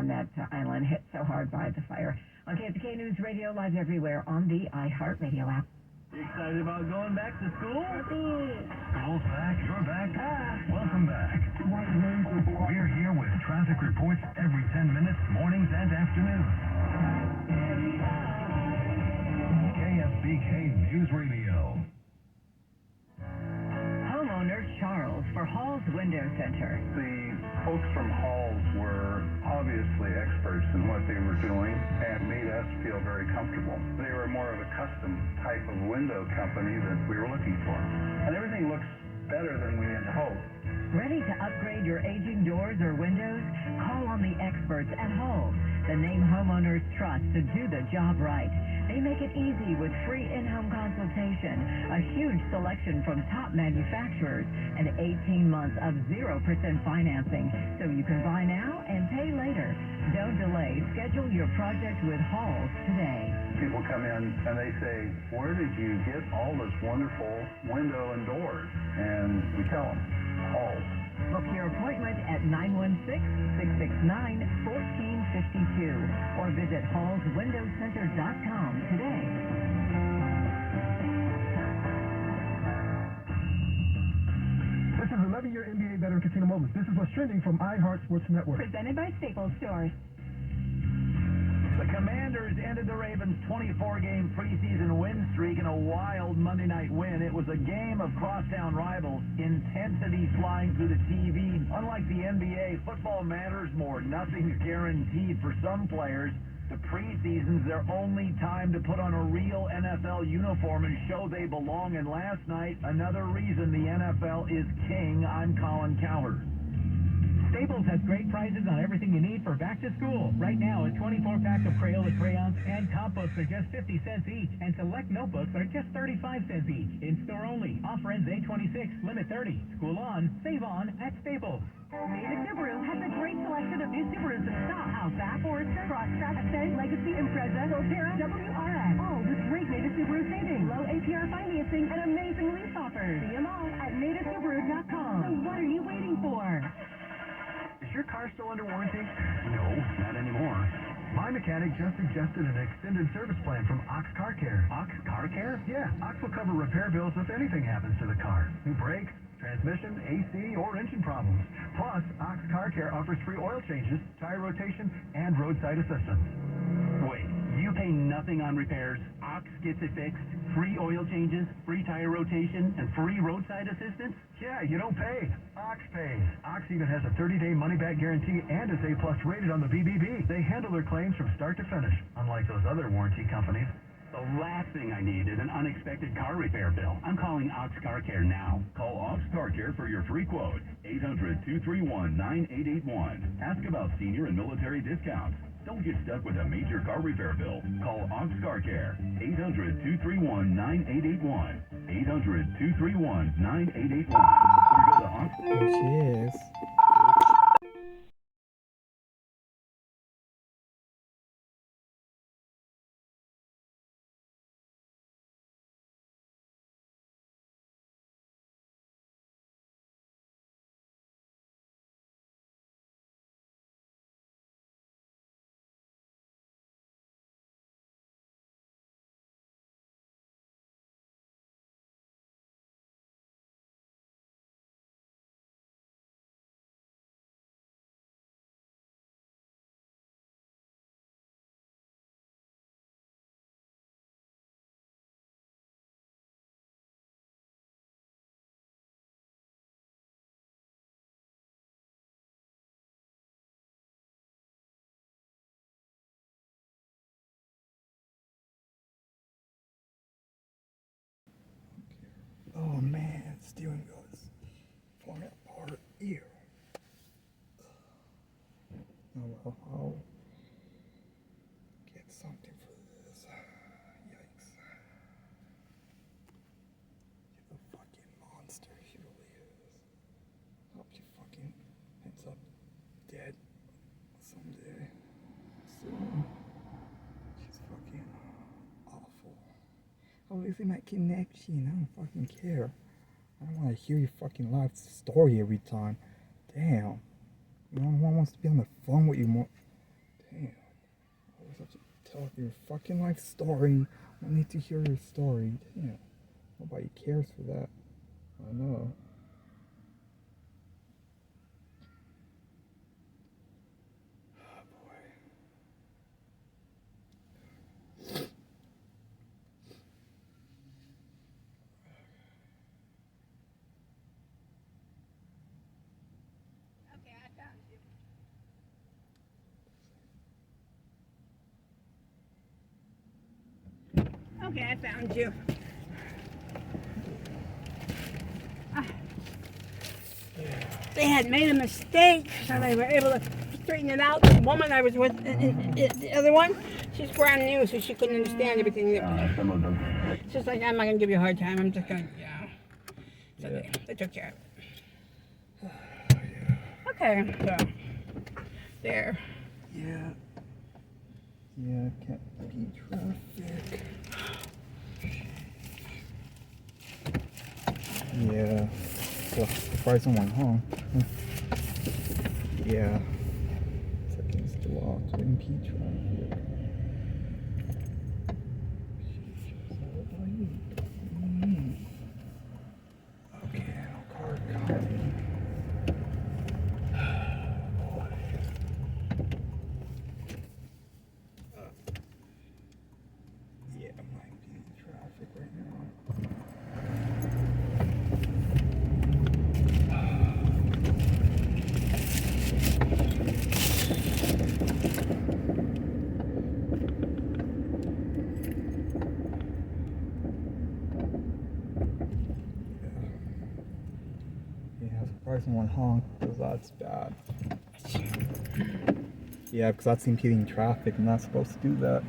on that island hit so hard by the fire. On KFK News Radio, live everywhere on the iHeartRadio app. You excited about going back to school? School's back, you're back. Welcome back. We're here with traffic reports every 10 minutes, mornings and afternoons. KFBK News Radio. Homeowner Charles for Hall's Window Center. The folks from Halls were obviously experts in what they were doing and made us feel very comfortable. They were more of a custom type of window company that we were looking for. And everything looks better than we had hoped. Ready to upgrade your aging doors or windows? Call on the experts at Halls, the name homeowners trust to do the job right. They make it easy with free in-home consultation, a huge selection from top manufacturers, and 18 months of 0% financing, so you can buy now and pay later. Don't delay. Schedule your project with Halls today. People come in and they say, where did you get all this wonderful window and doors? And we tell them, Halls. Book your appointment at 916-669-1452 or visit hallswindowcenter.com today. This is 11-year NBA veteran Katina Moses. This is what's trending from iHeart Sports Network. Presented by Staples Stores. The Commanders ended the Ravens' 24-game preseason win streak in a wild Monday night win. It was a game of crosstown rivals, intensity flying through the TV. Unlike the NBA, football matters more. Nothing's guaranteed for some players. The preseason's their only time to put on a real NFL uniform and show they belong. And last night, another reason the NFL is king. I'm Colin Cowherd. Staples has great prices on everything you need for back to school. Right now, a 24-pack of Crayola crayons and comp books are just 50 cents each, and select notebooks are just 35 cents each. In-store only. Offer ends 8/26, limit 30. School on, save on at Staples. Napa Subaru has a great selection of new Subarus in stock. Outback, Forester, Crosstrek, Ascent, Legacy, Impreza, Solterra, WRX. All with great Napa Subaru savings, low APR financing, and amazing lease offers. See them all at NativeSubaru.com. So what are you waiting for? Is your car still under warranty? No, not anymore. My mechanic just suggested an extended service plan from Ox Car Care. Ox Car Care? Yeah, Ox will cover repair bills if anything happens to the car. New brakes, transmission, AC, or engine problems. Plus, Ox Car Care offers free oil changes, tire rotation, and roadside assistance. Wait, you pay nothing on repairs? Ox gets it fixed? Free oil changes, free tire rotation, and free roadside assistance? Yeah, you don't pay. Ox pays. Ox even has a 30-day money-back guarantee and is A+ rated on the BBB. They handle their claims from start to finish, unlike those other warranty companies. The last thing I need is an unexpected car repair bill. I'm calling Ox Car Care now. Call Ox Car Care for your free quote. 800-231-9881. Ask about senior and military discounts. Don't get stuck with a major car repair bill. Call Ox Car Care. 800-231-9881. 800-231-9881. Or go to Ox. Cheers. Oh man, steering wheel is falling apart. Ew. Oh well, I'll get something for this. Yikes. You're the fucking monster, she really is. Hope she fucking ends up dead someday. Soon. She's fucking awful. Oh, is it my connection? I don't fucking care. I don't want to hear your fucking life story every time. Damn. No one wants to be on the phone with you more. Tell your fucking life story. I need to hear your story. Damn. Nobody cares for that. I know. Okay, I found you. They had made a mistake, so they were able to straighten it out. The woman I was with, the other one, she's brand new, so she couldn't understand everything. Some of them. She's like, I'm not going to give you a hard time. I'm just going to, So they took care of it. Okay, so, there. Yeah. Yeah, can't beat traffic. Yeah. Well, surprising one, huh? Yeah. It's against the law to impede traffic. Okay, no car coming. Yeah, I'm not impeding traffic right now. Yeah, surprising one honk, because that's bad. Yeah, because that's impeding traffic, I'm not supposed to do that.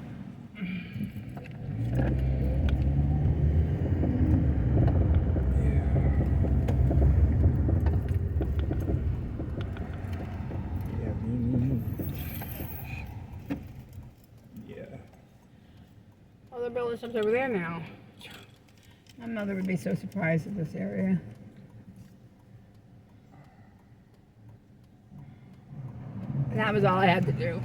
Yeah, me. Yeah. Oh, they're building something over there now. My mother would be so surprised at this area. And that was all I had to do.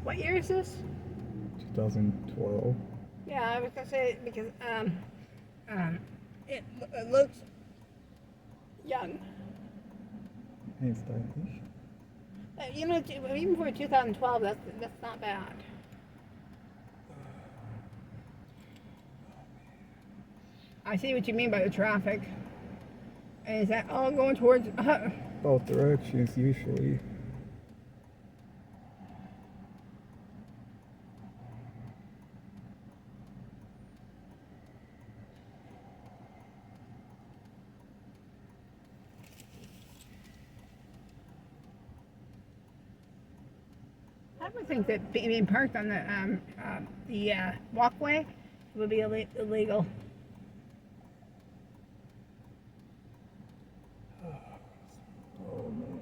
What year is this? 2012. Yeah, I was gonna say because it looks young. Hey, stylish. You know, even for 2012, that's not bad. I see what you mean by the traffic. And is that all going towards? Both directions usually. I would think that being parked on the walkway would be illegal. Oh man.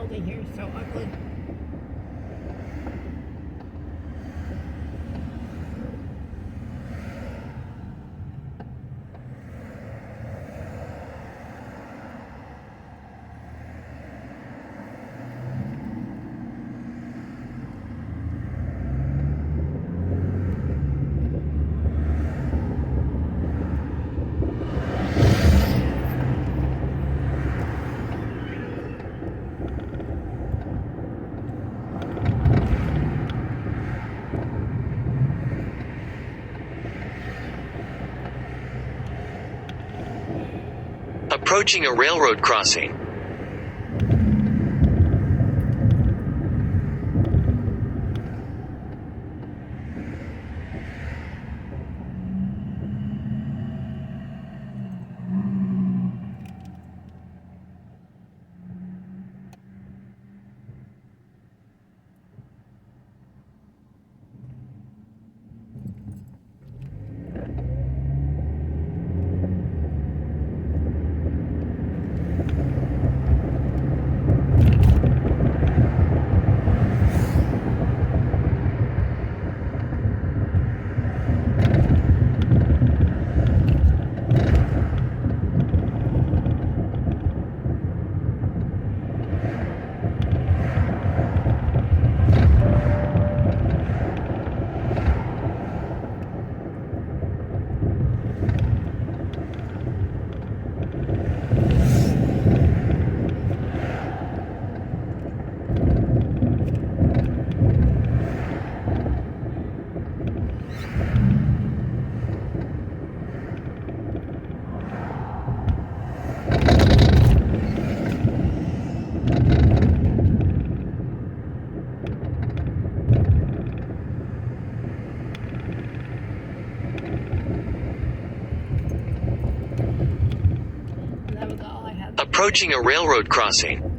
building here is so ugly. Approaching a railroad crossing. Approaching a railroad crossing.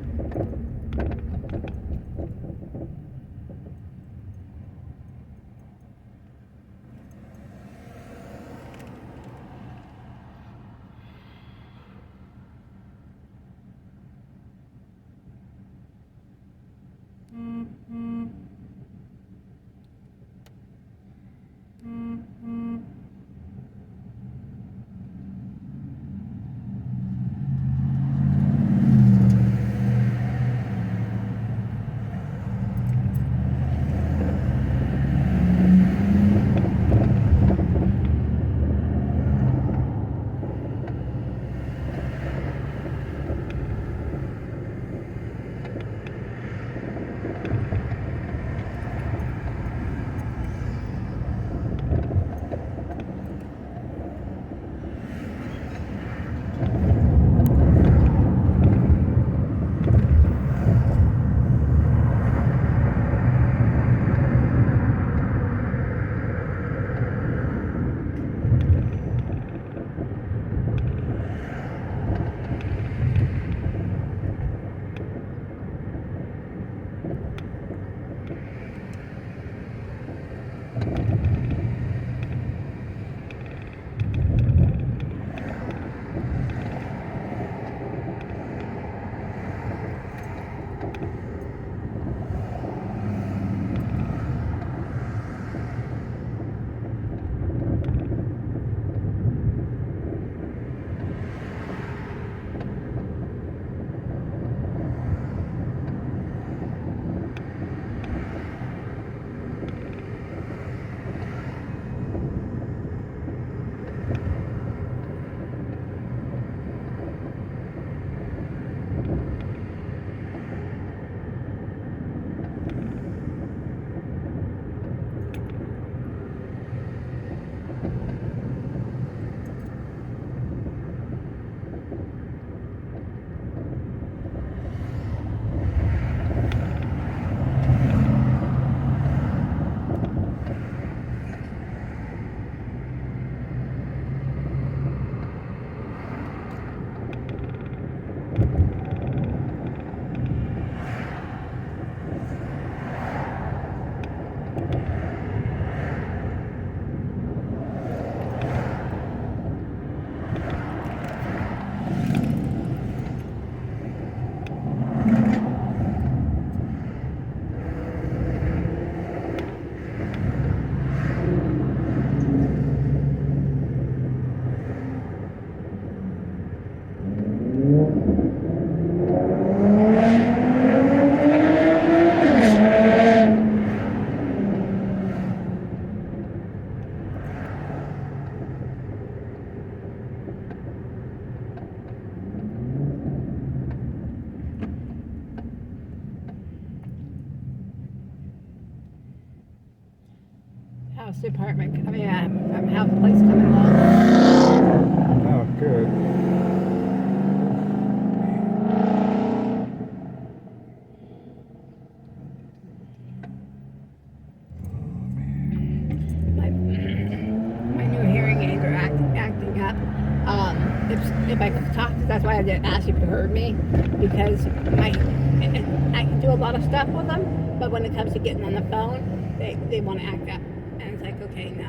How's the apartment? I mean, how's the place coming along? Oh, good. My new hearing aids are acting up. If I could talk, that's why I didn't ask if you heard me, because I can do a lot of stuff with them, but when it comes to getting on the phone, they want to act up, and it's like, okay, no.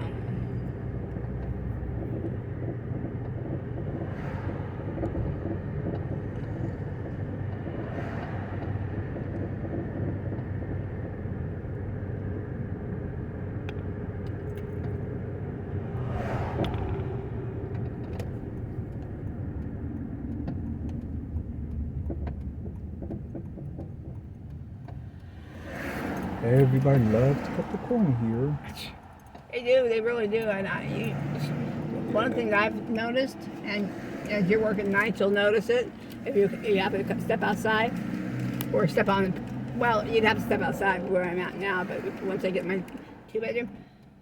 Everybody loves to cut the corner here. They do, they really do. And one of the things I've noticed, and as you're working nights, you'll notice it. If you have to step outside or step on, well, you'd have to step outside where I'm at now, but once I get my 2-bedroom,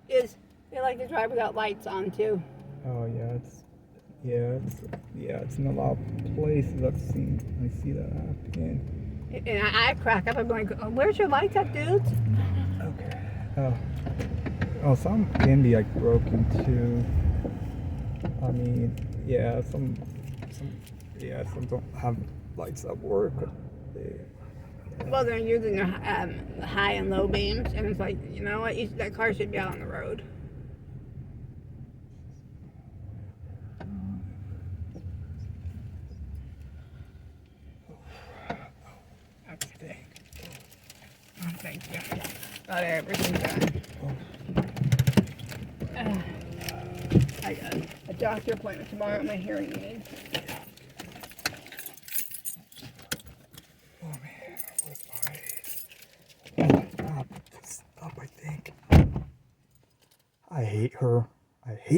is they like to drive without lights on too. Oh yeah, it's in a lot of places I've seen. I see that happening. And I crack up. I'm like, oh, where's your lights at, dudes? Okay. Oh, some can be like broken too. I mean, yeah, some don't have lights that work. Well, they're using the high and low beams, and it's like, you know what? That car should be out on the road. Thank you. Got everything done. I got a doctor appointment tomorrow at my hearing aid. Oh man, where's my... Stop, I think. I hate her. I hate